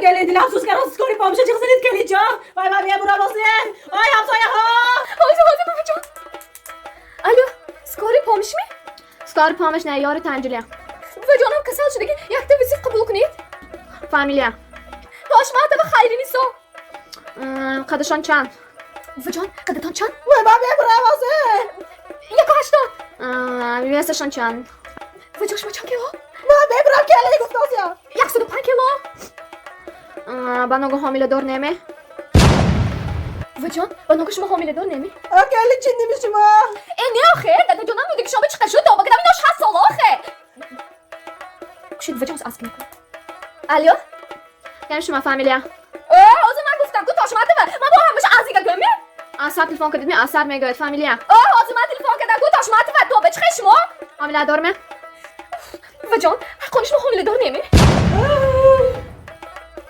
گلی افسوس کردم اسکاری پامشه چه خسنید کلی جا وای من برا بازین وای همسایه ها حاضر بابا جان الو اسکاری پامش می؟ اسکاری پامش نه یار تنجلیه و جانم کسل شده که یک تا ویزیت قبول کنید فامیلیه باش ما تا خیلی نیستا قدشان چند و جان قدتان چند؟ وای من برا بازین 1.80 میوستشان چند و جان شما چند کیلو؟ من برا کلی گفتم 105 کیلو با نگو حامله دار نمی و جان با نگو شما حامله دار نمی؟ کلی چی نمیشه ما نه آخه دادا جانم میگه که شما چقدر شد دابا کدام ایناش 7 سال آخه شد و جان از کنم الو یعنی شما فامیلیه حاضر من گفتم که تاش ماته من با هم بشه ازیگه گمی اثر تلفن کدید می اثر میگوید فامیلیه حاضر من تلفن کردم که تاش ماته تو بچ خشمو حامله دار می و جان قانش ما حامله دار نمی